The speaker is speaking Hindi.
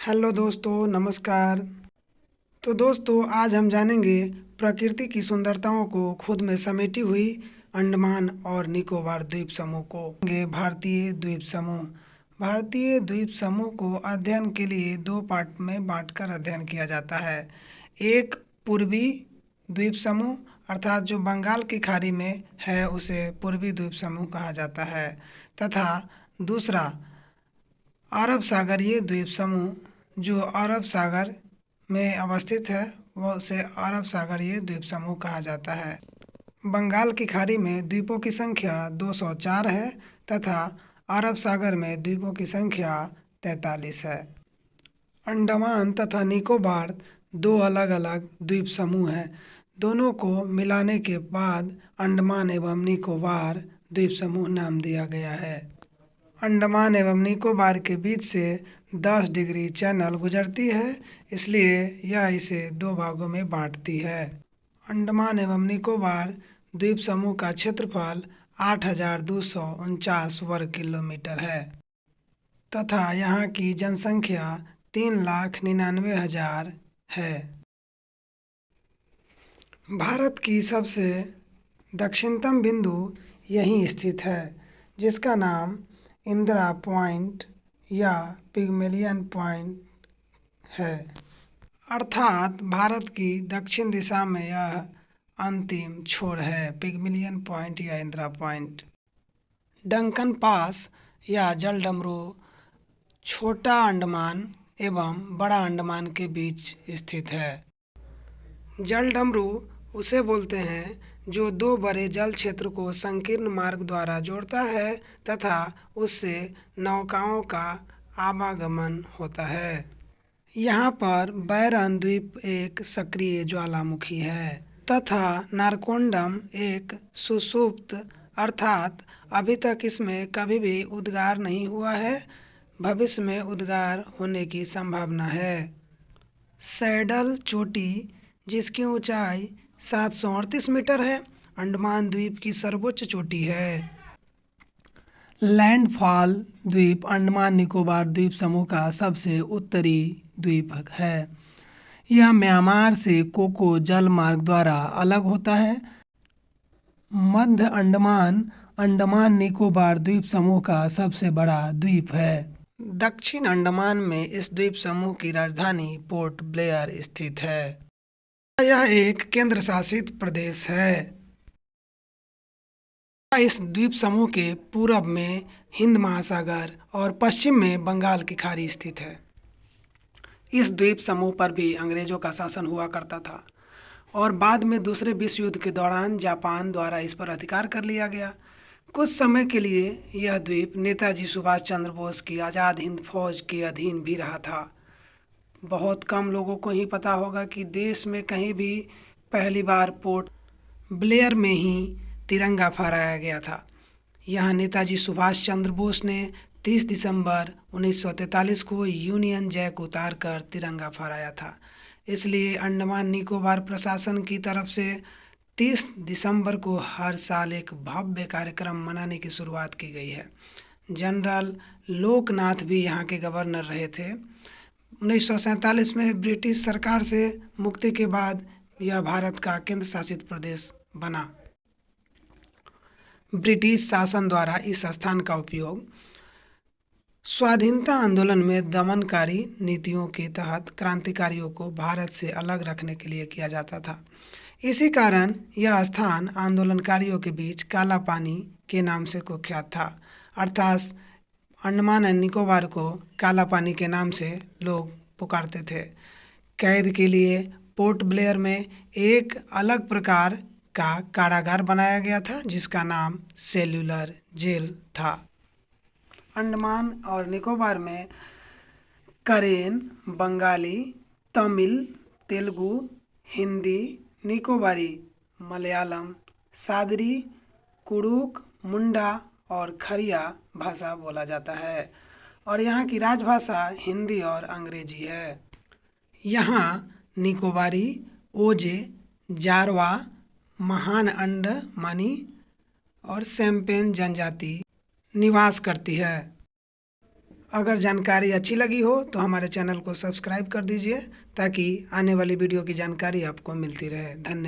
हेलो दोस्तों, नमस्कार। तो दोस्तों, आज हम जानेंगे प्रकृति की सुंदरताओं को खुद में समेटी हुई अंडमान और निकोबार द्वीप समूह को। भारतीय द्वीप समूह। भारतीय द्वीप समूह को अध्ययन के लिए दो पार्ट में बांटकर अध्ययन किया जाता है। एक पूर्वी द्वीप समूह अर्थात जो बंगाल की खाड़ी में है उसे पूर्वी द्वीप समूह कहा जाता है, तथा दूसरा अरब सागरीय द्वीप समूह जो अरब सागर में अवस्थित है, वह उसे अरब सागरीय द्वीप समूह कहा जाता है। बंगाल की खाड़ी में द्वीपों की संख्या 204 है तथा अरब सागर में द्वीपों की संख्या 43 है। अंडमान तथा निकोबार दो अलग-अलग द्वीप समूह हैं। दोनों को मिलाने के बाद अंडमान एवं निकोबार द्वीप समूह नाम दिया गया है। अंडमान एवं निकोबार के बीच से 10 डिग्री चैनल गुजरती है, इसलिए यह इसे दो भागों में बांटती है। अंडमान एवं निकोबार द्वीप समूह का क्षेत्रफल 8,249 वर्ग किलोमीटर है तथा यहाँ की जनसंख्या 3,99,000 है। भारत की सबसे दक्षिणतम बिंदु यहीं स्थित है, जिसका नाम इंदिरा पॉइंट या पिग्मेलियन पॉइंट है, अर्थात भारत की दक्षिण दिशा में यह अंतिम छोर है, पिग्मेलियन पॉइंट या इंदिरा पॉइंट। डंकन पास या जलडमरू छोटा अंडमान एवं बड़ा अंडमान के बीच स्थित है। जलडमरू उसे बोलते हैं जो दो बड़े जल क्षेत्र को संकीर्ण मार्ग द्वारा जोड़ता है तथा उससे नौकाओं का आवागमन होता है। यहाँ पर बैरन द्वीप एक सक्रिय ज्वालामुखी है तथा नारकोंडम एक सुषुप्त अर्थात अभी तक इसमें कभी भी उद्गार नहीं हुआ है, भविष्य में उद्गार होने की संभावना है। सैडल चोटी जिसकी ऊंचाई 738 मीटर है, अंडमान द्वीप की सर्वोच्च चोटी है। लैंडफॉल द्वीप अंडमान निकोबार द्वीप समूह का सबसे उत्तरी द्वीप है। यह म्यांमार से कोको जल मार्ग द्वारा अलग होता है। मध्य अंडमान अंडमान निकोबार द्वीप समूह का सबसे बड़ा द्वीप है। दक्षिण अंडमान में इस द्वीप समूह की राजधानी पोर्ट ब्लेयर स्थित है। यह एक केंद्र शासित प्रदेश है। इस द्वीप समूह के पूरब में हिंद महासागर और पश्चिम में बंगाल की खाड़ी स्थित है। इस द्वीप समूह पर भी अंग्रेजों का शासन हुआ करता था और बाद में दूसरे विश्व युद्ध के दौरान जापान द्वारा इस पर अधिकार कर लिया गया। कुछ समय के लिए यह द्वीप नेताजी सुभाष चंद्र बोस की आज़ाद हिंद फौज के अधीन भी रहा था। बहुत कम लोगों को ही पता होगा कि देश में कहीं भी पहली बार पोर्ट ब्लेयर में ही तिरंगा फहराया गया था। यहाँ नेताजी सुभाष चंद्र बोस ने 30 दिसंबर 1943 को यूनियन जैक उतारकर तिरंगा फहराया था। इसलिए अंडमान निकोबार प्रशासन की तरफ से 30 दिसंबर को हर साल एक भव्य कार्यक्रम मनाने की शुरुआत की गई है। जनरल लोकनाथ भी यहाँ के गवर्नर रहे थे। 1947 में ब्रिटिश सरकार से मुक्ति के बाद यह भारत का केंद्र शासित प्रदेश बना। ब्रिटिश शासन द्वारा इस स्थान का उपयोग स्वाधीनता आंदोलन में दमनकारी नीतियों के तहत क्रांतिकारियों को भारत से अलग रखने के लिए किया जाता था। इसी कारण यह स्थान आंदोलनकारियों के बीच काला पानी के नाम से कुख्यात था, अर्थात अंडमान एंड निकोबार को काला पानी के नाम से लोग पुकारते थे। कैद के लिए पोर्ट ब्लेयर में एक अलग प्रकार का कारागार बनाया गया था जिसका नाम सेल्युलर जेल था। अंडमान और निकोबार में करेन, बंगाली, तमिल, तेलुगु, हिंदी, निकोबारी, मलयालम, सादरी, कुड़ुक, मुंडा और खरिया भाषा बोला जाता है और यहाँ की राजभाषा हिंदी और अंग्रेजी है। यहाँ निकोबारी, ओजे, जारवा, महान अंडमानी और शैम्पेन जनजाति निवास करती है। अगर जानकारी अच्छी लगी हो तो हमारे चैनल को सब्सक्राइब कर दीजिए ताकि आने वाली वीडियो की जानकारी आपको मिलती रहे। धन्यवाद।